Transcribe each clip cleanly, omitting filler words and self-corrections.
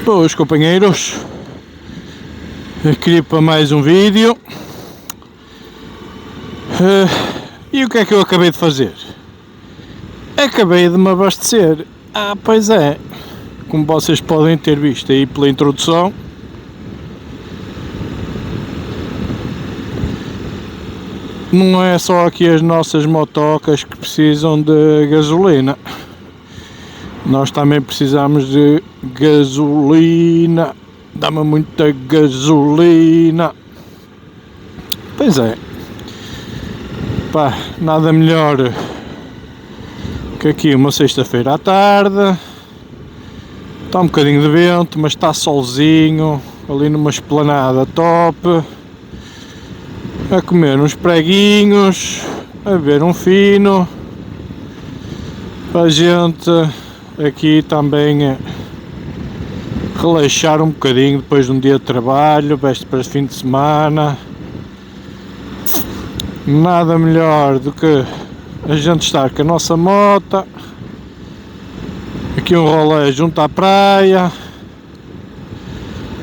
Boas companheiros, aqui para mais um vídeo. E o que é que eu acabei de fazer? Acabei de me abastecer. Pois é, como vocês podem ter visto aí pela introdução, não é só aqui as nossas motocas que precisam de gasolina. Nós também precisamos de gasolina. Dá-me muita gasolina. Pois é. Pá, nada melhor que aqui uma sexta-feira à tarde. Está um bocadinho de vento, mas está solzinho. Ali numa esplanada top. A comer uns preguinhos. A ver um fino. Para a gente aqui também relaxar um bocadinho depois de um dia de trabalho, véspera de fim de semana. Nada melhor do que a gente estar com a nossa moto, aqui um rolê junto à praia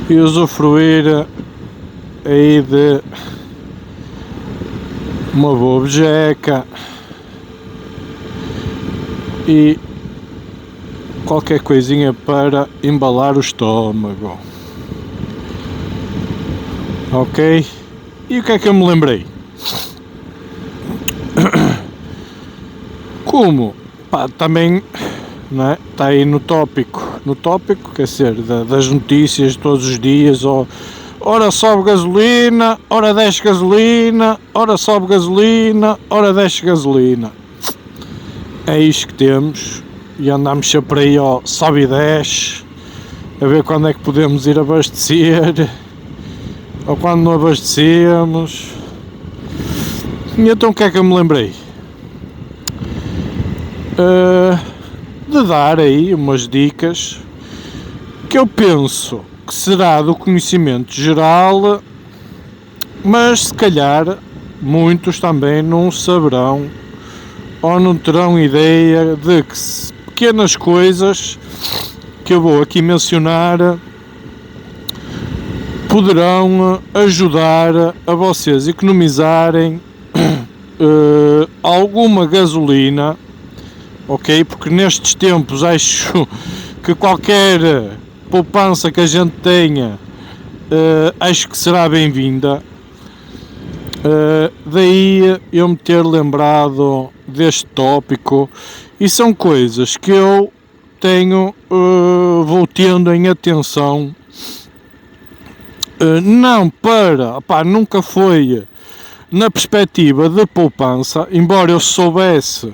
e usufruir aí de uma boa bejeca e qualquer coisinha para embalar o estômago. Ok? E o que é que eu me lembrei? Como, pá, também, não é? Está aí no tópico, quer dizer, das notícias de todos os dias, ora sobe gasolina, ora desce gasolina, ora sobe gasolina, ora desce gasolina. É isto que temos. E andamos sempre aí ao sobe e desce, a ver quando é que podemos ir abastecer, ou quando não abastecemos. E então o que é que eu me lembrei? De dar aí umas dicas que eu penso que será do conhecimento geral, mas se calhar muitos também não saberão ou não terão ideia de que pequenas coisas que eu vou aqui mencionar poderão ajudar a vocês economizarem alguma gasolina, ok? Porque nestes tempos acho que qualquer poupança que a gente tenha acho que será bem-vinda. Daí eu me ter lembrado deste tópico, e são coisas que eu tenho, vou tendo em atenção, não para, nunca foi na perspectiva de poupança, embora eu soubesse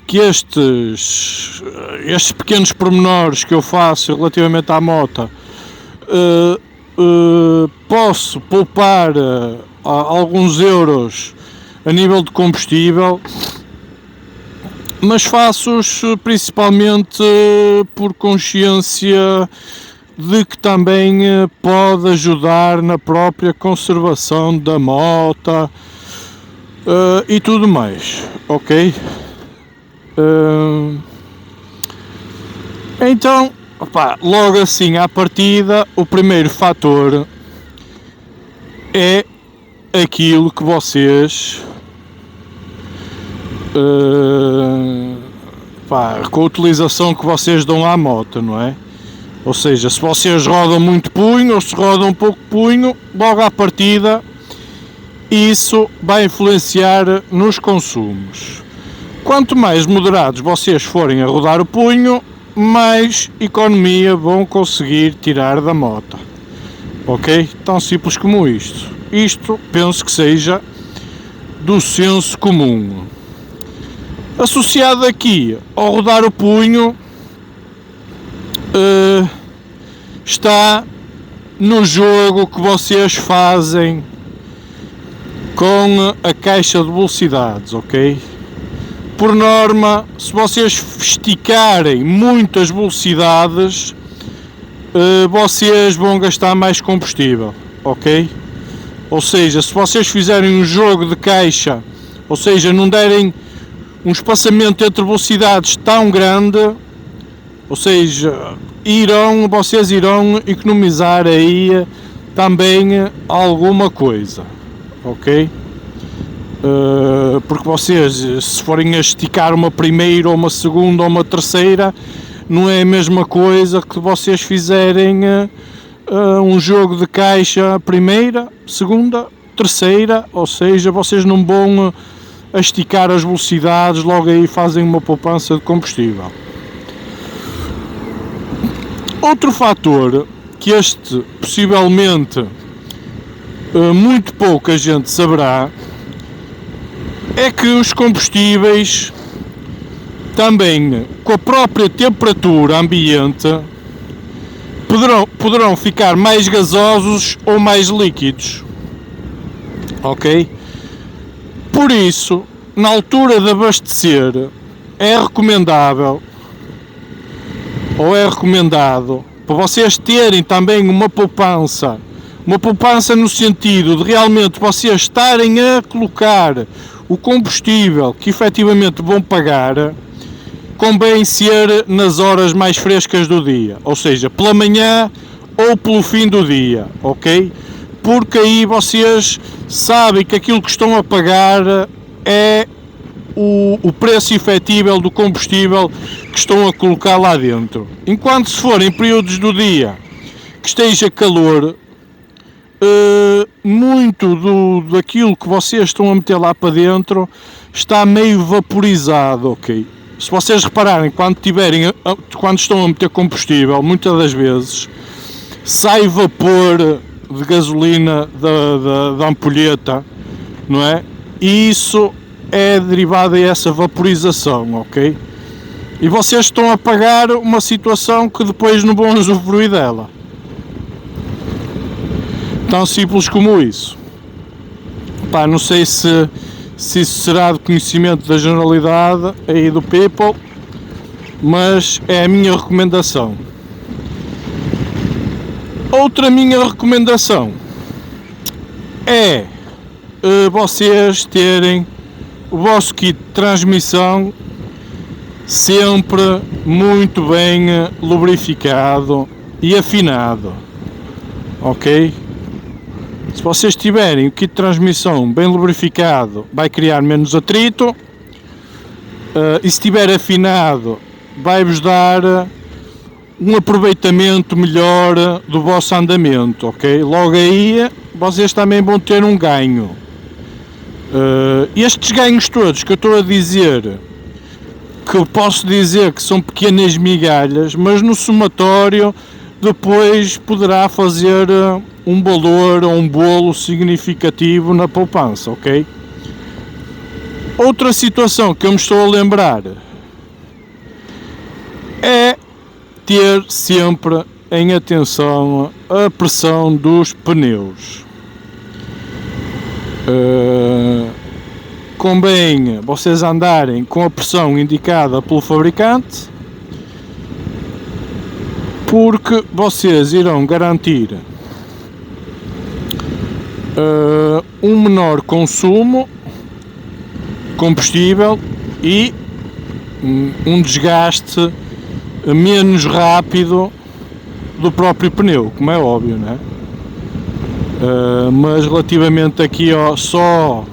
que estes pequenos pormenores que eu faço relativamente à moto, posso poupar alguns euros a nível de combustível, mas faço-os principalmente por consciência de que também pode ajudar na própria conservação da moto e tudo mais, ok? Então, logo assim à partida, o primeiro fator é aquilo que vocês com a utilização que vocês dão à moto, não é? Ou seja, se vocês rodam muito punho ou se rodam pouco punho, logo à partida isso vai influenciar nos consumos. Quanto mais moderados vocês forem a rodar o punho, mais economia vão conseguir tirar da moto. Ok? Tão simples como isto. Isto penso que seja do senso comum. Associado aqui ao rodar o punho, está no jogo que vocês fazem com a caixa de velocidades, ok? Por norma, se vocês esticarem muitas velocidades, vocês vão gastar mais combustível, ok? Ou seja, se vocês fizerem um jogo de caixa, ou seja, não derem um espaçamento entre velocidades tão grande, ou seja, vocês irão economizar aí também alguma coisa, ok? Porque vocês, se forem a esticar uma primeira ou uma segunda ou uma terceira, não é a mesma coisa que vocês fizerem um jogo de caixa primeira, segunda, terceira, ou seja, vocês não vão a esticar as velocidades, logo aí fazem uma poupança de combustível. Outro fator que este possivelmente muito pouca gente saberá é que os combustíveis também, com a própria temperatura ambiente, poderão ficar mais gasosos ou mais líquidos, ok? Por isso, na altura de abastecer, é recomendável ou é recomendado para vocês terem também uma poupança no sentido de realmente vocês estarem a colocar o combustível que efetivamente vão pagar, convém ser nas horas mais frescas do dia, ou seja, pela manhã ou pelo fim do dia, ok? Porque aí vocês sabem que aquilo que estão a pagar é o preço efetivo do combustível que estão a colocar lá dentro. Enquanto se forem períodos do dia que esteja calor, muito daquilo que vocês estão a meter lá para dentro está meio vaporizado, ok? Se vocês repararem, quando estão a meter combustível, muitas das vezes sai vapor de gasolina da ampulheta, não é? E isso é derivado a essa vaporização, ok? E vocês estão a pagar uma situação que depois não vão usufruir dela. Tão simples como isso. Pá, não sei se isso será de conhecimento da generalidade aí do people, mas é a minha recomendação. Outra minha recomendação é vocês terem o vosso kit de transmissão sempre muito bem lubrificado e afinado, ok? Se vocês tiverem o kit de transmissão bem lubrificado, vai criar menos atrito, e se estiver afinado, vai-vos dar um aproveitamento melhor do vosso andamento, ok? Logo aí, vocês também vão ter um ganho. Estes ganhos todos que eu estou a dizer, que eu posso dizer que são pequenas migalhas, mas no somatório depois poderá fazer um valor ou um bolo significativo na poupança, ok? Outra situação que eu me estou a lembrar é ter sempre em atenção a pressão dos pneus. Convém vocês andarem com a pressão indicada pelo fabricante, porque vocês irão garantir um menor consumo de combustível e um desgaste menos rápido do próprio pneu, como é óbvio, não é? Mas relativamente aqui só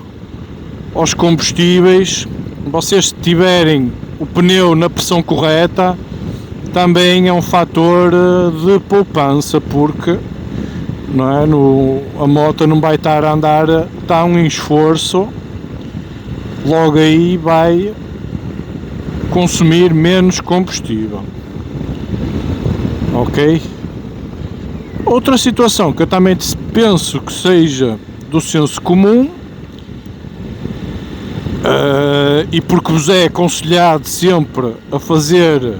aos combustíveis, vocês tiverem o pneu na pressão correta, também é um fator de poupança, porque não é, a moto não vai estar a andar tão em esforço, logo aí vai consumir menos combustível. Ok? Outra situação que eu também penso que seja do senso comum, e porque vos é aconselhado sempre a fazer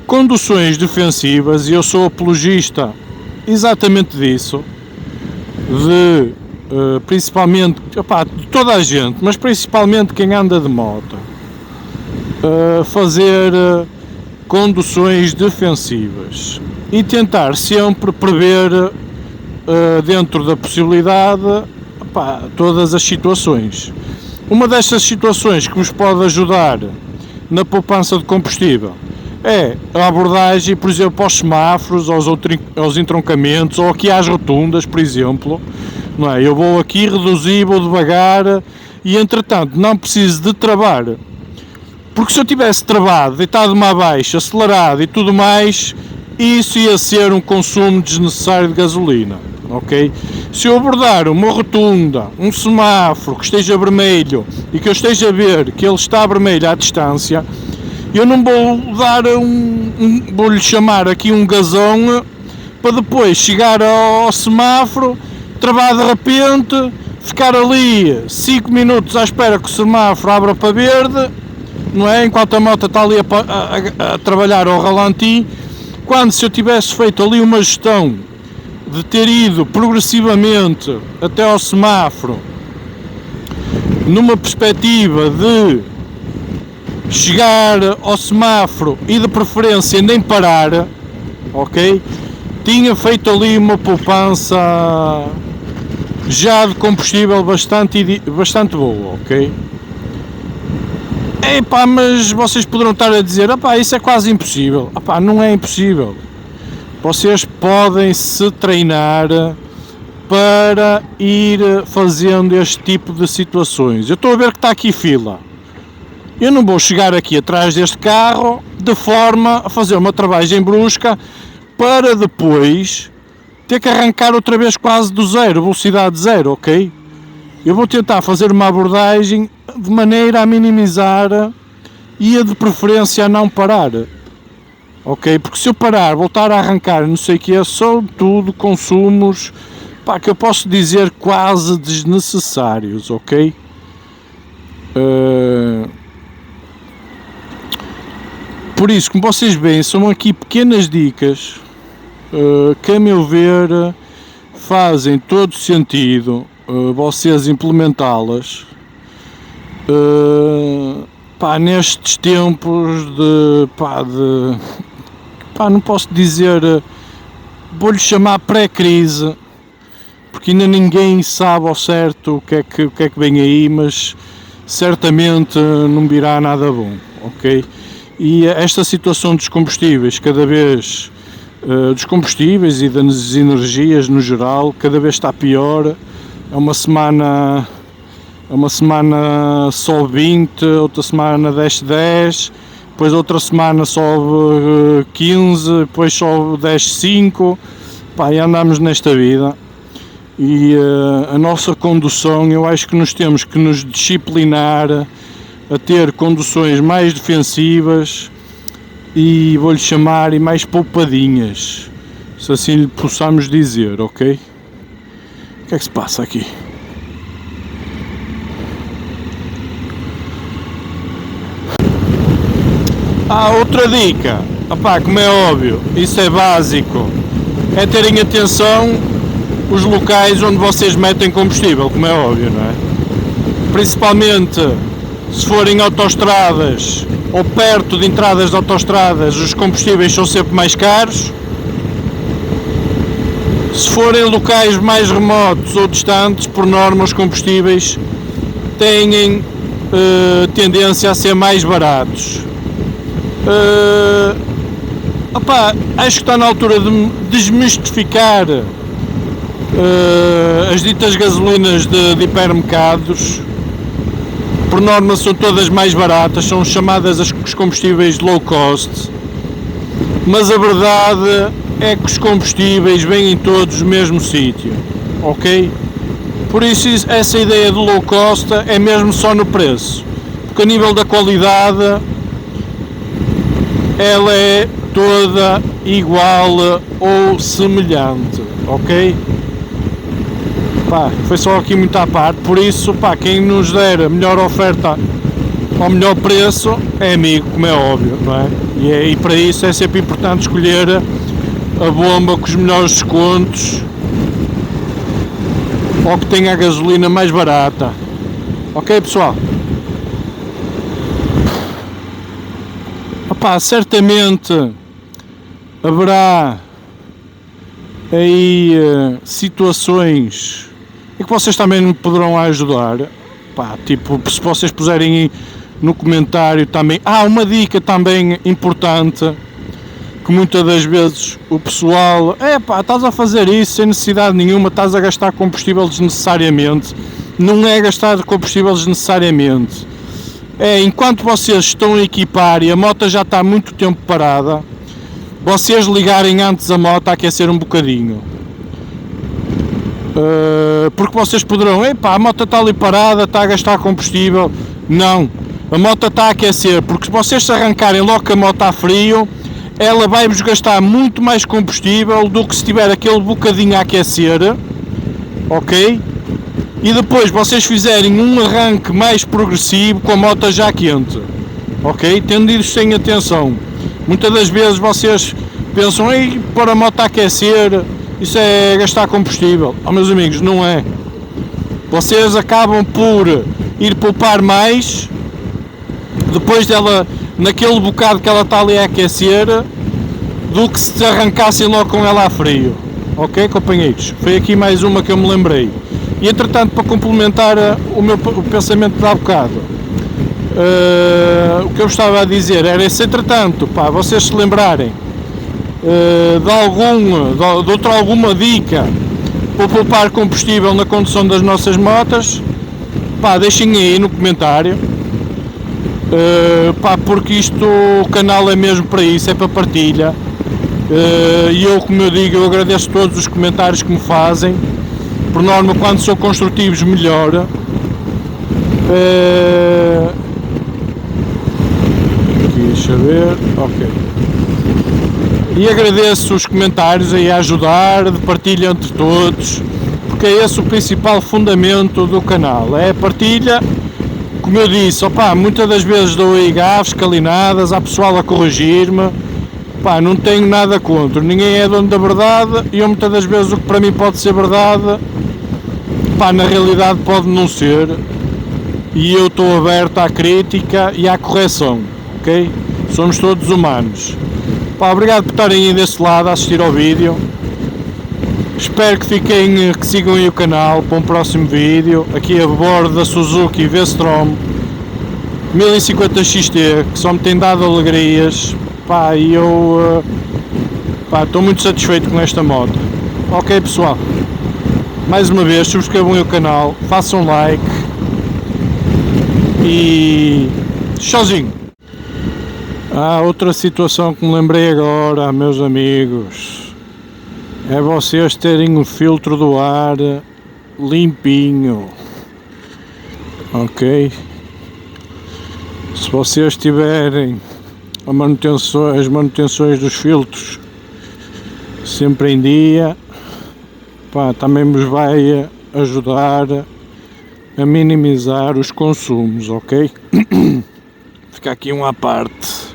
conduções defensivas, e eu sou apologista exatamente disso, de principalmente, de toda a gente, mas principalmente quem anda de moto, fazer conduções defensivas e tentar sempre prever, dentro da possibilidade, todas as situações. Uma destas situações que vos pode ajudar na poupança de combustível é a abordagem, por exemplo, aos semáforos, aos entroncamentos, ou aqui às rotundas, por exemplo. Não é? Eu vou aqui reduzir, vou devagar, e entretanto não preciso de travar, porque se eu tivesse travado, deitado-me abaixo, acelerado e tudo mais, isso ia ser um consumo desnecessário de gasolina. Ok? Se eu abordar uma rotunda, um semáforo que esteja vermelho e que eu esteja a ver que ele está vermelho à distância, eu não vou dar vou-lhe chamar aqui um gasão para depois chegar ao semáforo, travar de repente, ficar ali 5 minutos à espera que o semáforo abra para verde, não é? Enquanto a moto está ali a trabalhar ao ralenti, quando se eu tivesse feito ali uma gestão de ter ido progressivamente até ao semáforo, numa perspectiva de chegar ao semáforo e de preferência nem parar, ok? Tinha feito ali uma poupança já de combustível bastante boa, ok? Mas vocês poderão estar a dizer, isso é quase impossível. Não é impossível. Vocês podem se treinar para ir fazendo este tipo de situações. Eu estou a ver que está aqui fila. Eu não vou chegar aqui atrás deste carro de forma a fazer uma travagem brusca para depois ter que arrancar outra vez quase do zero, velocidade zero, ok? Eu vou tentar fazer uma abordagem de maneira a minimizar e a de preferência a não parar. Ok? Porque se eu parar, voltar a arrancar, não sei o que é, são tudo consumos, que eu posso dizer quase desnecessários, ok? Por isso, como vocês veem, são aqui pequenas dicas que, a meu ver, fazem todo sentido vocês implementá-las nestes tempos não posso dizer, vou-lhe chamar pré-crise, porque ainda ninguém sabe ao certo o que é que vem aí, mas certamente não virá nada bom, ok? E esta situação dos combustíveis, cada vez, dos combustíveis e das energias no geral, cada vez está pior. É uma semana sobe 20, outra semana desce 10, depois outra semana sobe 15, depois sobe 10, 5, e andamos nesta vida. E a nossa condução, eu acho que nós temos que nos disciplinar a ter conduções mais defensivas e, vou-lhe chamar, e mais poupadinhas, se assim lhe possamos dizer, ok? O que é que se passa aqui? Outra dica, como é óbvio, isso é básico, é terem atenção os locais onde vocês metem combustível, como é óbvio, não é? Principalmente se forem autoestradas ou perto de entradas de autoestradas, os combustíveis são sempre mais caros. Se forem locais mais remotos ou distantes, por norma os combustíveis têm tendência a ser mais baratos. Acho que está na altura de desmistificar as ditas gasolinas de hipermercados, por norma são todas mais baratas, são chamadas os combustíveis low cost, mas a verdade é que os combustíveis vêm em todos o mesmo sítio, ok? Por isso essa ideia de low cost é mesmo só no preço, porque a nível da qualidade ela é toda igual ou semelhante, ok? Pá, foi só aqui muito à parte, por isso, pá, quem nos der a melhor oferta ao melhor preço é amigo, como é óbvio, não é? E para isso é sempre importante escolher a bomba com os melhores descontos ou que tenha a gasolina mais barata, ok, pessoal? Opá, certamente haverá aí situações em que vocês também me poderão ajudar. Pá, tipo, se vocês puserem aí no comentário também. Uma dica também importante, que muitas das vezes o pessoal, estás a fazer isso sem necessidade nenhuma, estás a gastar combustível desnecessariamente. Não é gastar combustível desnecessariamente. Enquanto vocês estão a equipar e a moto já está há muito tempo parada, vocês ligarem antes a moto a aquecer um bocadinho. Porque vocês poderão, a moto está ali parada, está a gastar combustível. Não, a moto está a aquecer, porque se vocês se arrancarem logo que a moto está frio, ela vai-vos gastar muito mais combustível do que se tiver aquele bocadinho a aquecer, ok? E depois vocês fizerem um arranque mais progressivo com a moto já quente, ok? Tendo isso sem atenção. Muitas das vezes vocês pensam, para a moto a aquecer, isso é gastar combustível. Meus amigos, não é. Vocês acabam por ir poupar mais depois dela, naquele bocado que ela está ali a aquecer, do que se arrancassem logo com ela a frio. Ok, companheiros? Foi aqui mais uma que eu me lembrei. E entretanto, para complementar o pensamento de há bocado, o que eu estava a dizer era, se entretanto, vocês se lembrarem de alguma dica para poupar combustível na condução das nossas motas, deixem aí no comentário, porque o canal é mesmo para isso, é para partilha, e eu, como eu digo, eu agradeço todos os comentários que me fazem. Por norma, quando são construtivos, melhor. Aqui, deixa eu ver. Ok. E agradeço os comentários aí a ajudar, de partilha entre todos, porque é esse o principal fundamento do canal. É a partilha, como eu disse, muitas das vezes dou aí gafes, calinadas, há pessoal a corrigir-me. Não tenho nada contra, ninguém é dono da verdade, e eu muitas das vezes o que para mim pode ser verdade, na realidade pode não ser, e eu estou aberto à crítica e à correção, ok? Somos todos humanos. Obrigado por estarem aí desse lado a assistir ao vídeo, espero que sigam aí o canal para um próximo vídeo, aqui a bordo da Suzuki V-Strom 1050 XT, que só me tem dado alegrias. E eu estou muito satisfeito com esta moto. Ok, pessoal, mais uma vez subscrevam o canal, façam like e tchauzinho. Outra situação que me lembrei agora, meus amigos, é vocês terem o filtro do ar limpinho, ok? Se vocês tiverem as manutenções dos filtros sempre em dia, também vos vai ajudar a minimizar os consumos, ok? Fica aqui uma à parte.